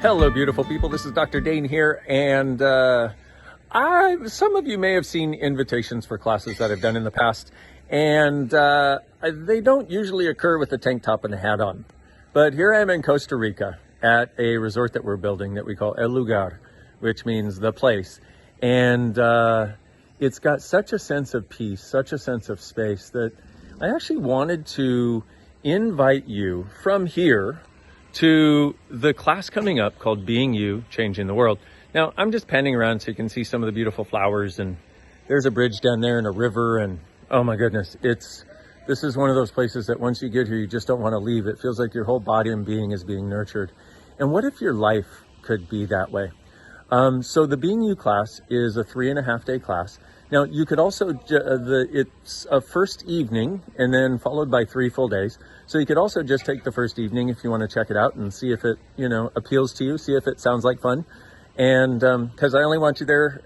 Hello, beautiful people. This is Dr. Dain here, and some of you may have seen invitations for classes that I've done in the past, and they don't usually occur with a tank top and a hat on. But here I am in Costa Rica at a resort that we're building that we call El Lugar, which means the place. And it's got such a sense of peace, such a sense of space that I actually wanted to invite you from here to the class coming up called Being You, Changing the World. Now, I'm just panning around so you can see some of the beautiful flowers, and there's a bridge down there and a river, and oh my goodness, this is one of those places that once you get here, you just don't want to leave. It feels like your whole body and being is being nurtured. And what if your life could be that way? So the Being You class is a 3.5-day class. Now, you could also, it's a first evening and then followed by 3 full days. So you could also just take the first evening if you want to check it out and see if it, appeals to you, see if it sounds like fun. And because I only want you there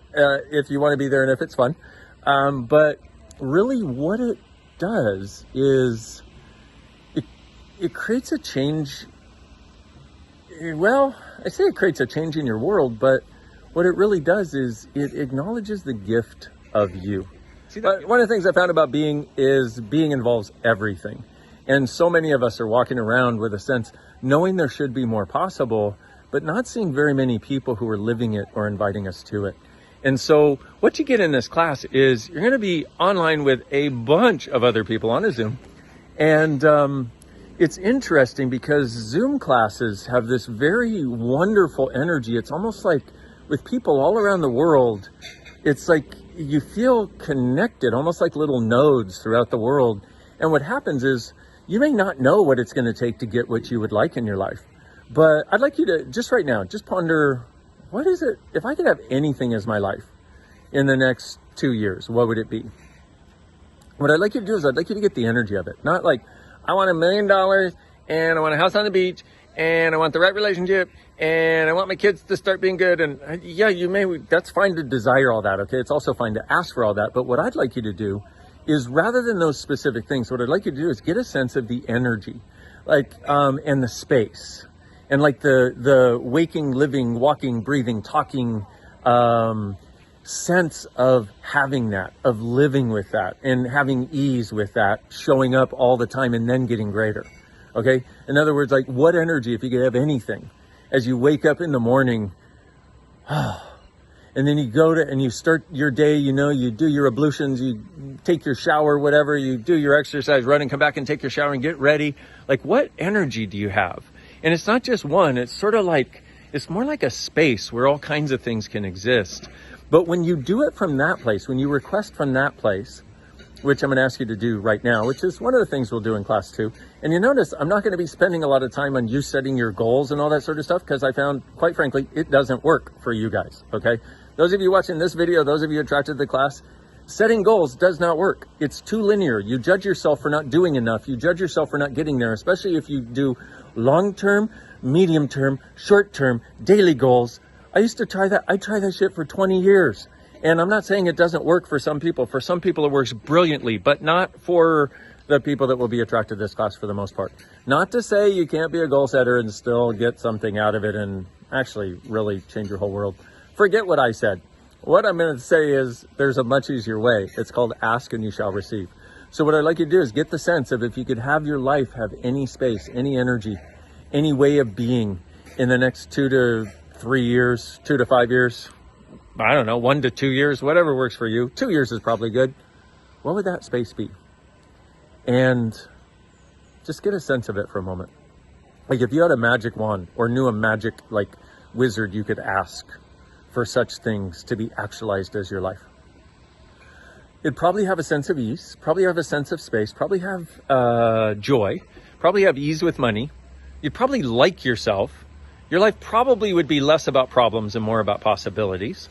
if you want to be there and if it's fun. But really what it does is it creates a change. Well, I say it creates a change in your world, but what it really does is it acknowledges the gift of you. But one of the things I found about being is being involves everything. And so many of us are walking around with a sense, knowing there should be more possible, but not seeing very many people who are living it or inviting us to it. And so what you get in this class is you're going to be online with a bunch of other people on a Zoom. And it's interesting because Zoom classes have this very wonderful energy. It's almost like with people all around the world, it's like you feel connected, almost like little nodes throughout the world. And what happens is you may not know what it's going to take to get what you would like in your life. But I'd like you to just right now, just ponder, what is it, if I could have anything as my life in the next 2 years, what would it be? What I'd like you to do is I'd like you to get the energy of it. Not like, I want $1 million and I want a house on the beach and I want the right relationship and I want my kids to start being good. And yeah, that's fine to desire all that, okay? It's also fine to ask for all that. But what I'd like you to do is rather than those specific things, what I'd like you to do is get a sense of the energy, like, and the space. And like the waking, living, walking, breathing, talking sense of having that, of living with that and having ease with that, showing up all the time and then getting greater. Okay? In other words, like what energy, if you could have anything, as you wake up in the morning, and then you go to, and you start your day, you do your ablutions, you take your shower, whatever, you do your exercise, run and come back and take your shower and get ready. Like what energy do you have? And it's not just one, it's sort of like, it's more like a space where all kinds of things can exist. But when you do it from that place, when you request from that place, which I'm going to ask you to do right now, which is one of the things we'll do in class 2. And you notice I'm not going to be spending a lot of time on you setting your goals and all that sort of stuff, because I found, quite frankly, it doesn't work for you guys, okay? Those of you watching this video, those of you attracted to the class, setting goals does not work. It's too linear. You judge yourself for not doing enough. You judge yourself for not getting there, especially if you do long-term, medium-term, short-term, daily goals. I used to try that. I tried that shit for 20 years. And I'm not saying it doesn't work for some people. For some people, it works brilliantly, but not for the people that will be attracted to this class for the most part. Not to say you can't be a goal setter and still get something out of it and actually really change your whole world. Forget what I said. What I'm going to say is there's a much easier way. It's called ask and you shall receive. So what I'd like you to do is get the sense of if you could have your life have any space, any energy, any way of being in the next 2 to 3 years, 2 to 5 years, I don't know, 1 to 2 years, whatever works for you. 2 years is probably good. What would that space be? And just get a sense of it for a moment. Like if you had a magic wand or knew a magic like wizard you could ask for such things to be actualized as your life. It'd probably have a sense of ease, probably have a sense of space, probably have joy, probably have ease with money. You'd probably like yourself. Your life probably would be less about problems and more about possibilities.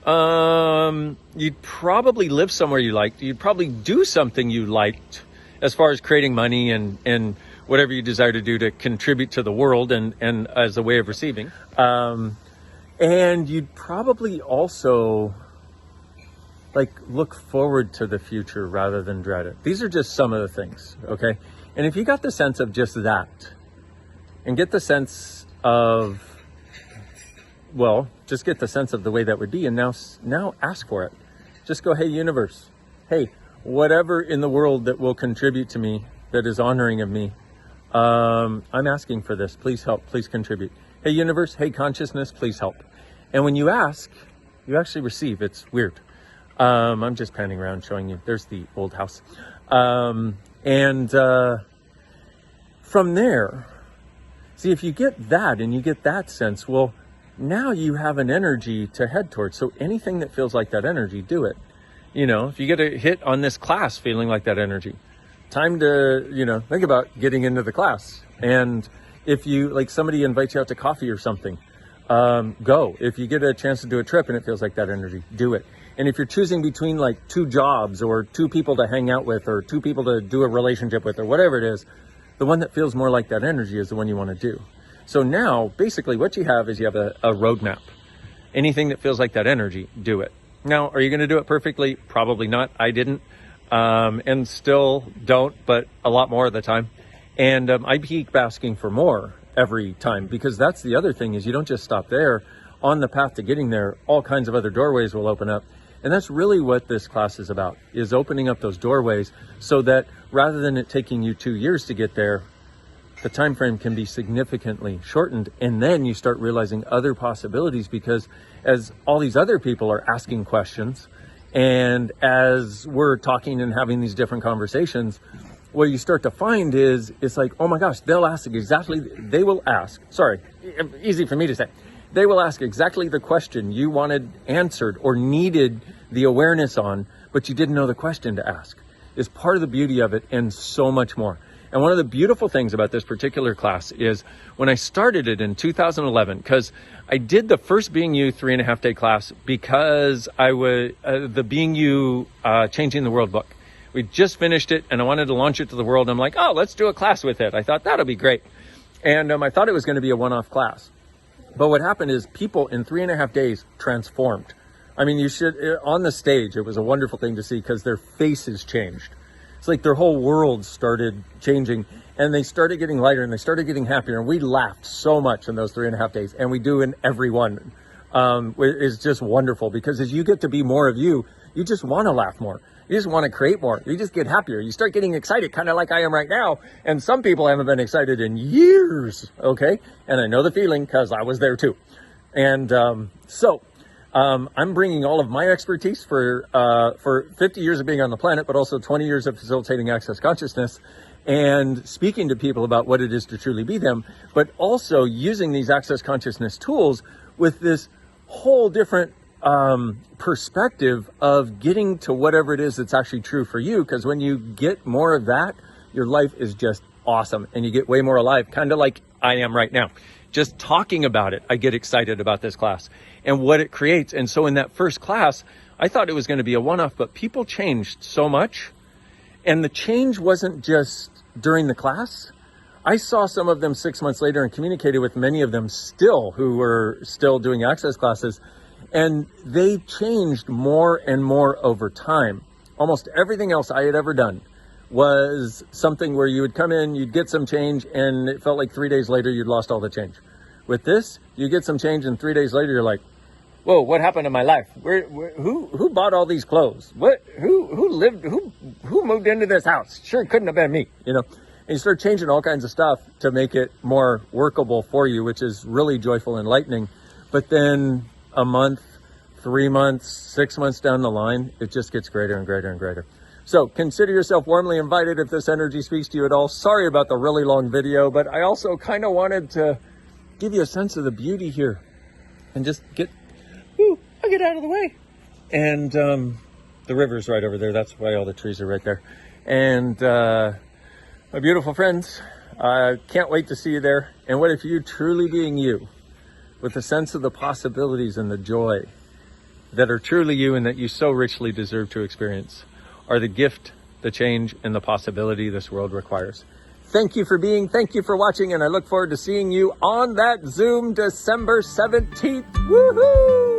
You'd probably live somewhere you liked. You'd probably do something you liked as far as creating money and whatever you desire to do to contribute to the world and as a way of receiving. And you'd probably also like look forward to the future rather than dread it. These are just some of the things, okay? And if you got the sense of just that and get the sense of well, just get the sense of the way that would be. And now ask for it. Just go, hey, universe, hey, whatever in the world that will contribute to me, that is honoring of me, I'm asking for this. Please help. Please contribute. Hey, universe. Hey, consciousness. Please help. And when you ask, you actually receive. It's weird. I'm just panning around showing you. There's the old house. From there, see, if you get that and you get that sense, well, now you have an energy to head towards. So anything that feels like that energy, do it. If you get a hit on this class feeling like that energy, time to, think about getting into the class. And if you, like, somebody invites you out to coffee or something, go. If you get a chance to do a trip and it feels like that energy, do it. And if you're choosing between like 2 jobs or 2 people to hang out with or 2 people to do a relationship with or whatever it is, the one that feels more like that energy is the one you want to do. So now basically what you have is you have a roadmap. Anything that feels like that energy, do it. Now, are you going to do it perfectly? Probably not. I didn't. And still don't, but a lot more of the time. And I keep asking for more every time, because that's the other thing, is you don't just stop there. On the path to getting there, all kinds of other doorways will open up. And that's really what this class is about, is opening up those doorways so that rather than it taking you 2 years to get there, the time frame can be significantly shortened. And then you start realizing other possibilities, because as all these other people are asking questions, and as we're talking and having these different conversations, what you start to find is, it's like, oh my gosh, they will ask, easy for me to say, they will ask exactly the question you wanted answered or needed the awareness on, but you didn't know the question to ask. Is part of the beauty of it, and so much more. And one of the beautiful things about this particular class is when I started it in 2011, because I did the first Being You 3.5-day class because I was the Being You Changing the World book. We just finished it and I wanted to launch it to the world. I'm like, oh, let's do a class with it. I thought that'll be great. And I thought it was going to be a one-off class. But what happened is people in 3.5 days transformed. I mean, on the stage, it was a wonderful thing to see, because their faces changed. It's like their whole world started changing, and they started getting lighter and they started getting happier. And we laughed so much in those 3.5 days, and we do in every one. It's just wonderful, because as you get to be more of you, you just want to laugh more. You just want to create more. You just get happier. You start getting excited, kind of like I am right now. And some people haven't been excited in years, okay? And I know the feeling, because I was there too. And I'm bringing all of my expertise for 50 years of being on the planet, but also 20 years of facilitating access consciousness and speaking to people about what it is to truly be them, but also using these access consciousness tools with this whole different perspective of getting to whatever it is that's actually true for you. Because when you get more of that, your life is just awesome and you get way more alive, kind of like I am right now. Just talking about it, I get excited about this class and what it creates. And so in that first class, I thought it was going to be a one-off, but people changed so much. And the change wasn't just during the class. I saw some of them 6 months later and communicated with many of them still, who were still doing access classes. And they changed more and more over time. Almost everything else I had ever done was something where you would come in, you'd get some change, and it felt like 3 days later you'd lost all the change. With this, you get some change, and 3 days later you're like, whoa, what happened to my life? Who bought all these clothes? Who moved into this house? Sure couldn't have been me, And you start changing all kinds of stuff to make it more workable for you, which is really joyful, enlightening. But then a month, 3 months, 6 months down the line, it just gets greater and greater and greater. So consider yourself warmly invited if this energy speaks to you at all. Sorry about the really long video, but I also kind of wanted to give you a sense of the beauty here and just I'll get out of the way. And the river's right over there. That's why all the trees are right there. And my beautiful friends, I can't wait to see you there. And what if you truly being you, with a sense of the possibilities and the joy that are truly you and that you so richly deserve to experience, are the gift, the change, and the possibility this world requires. Thank you for watching, and I look forward to seeing you on that Zoom December 17th. Woohoo!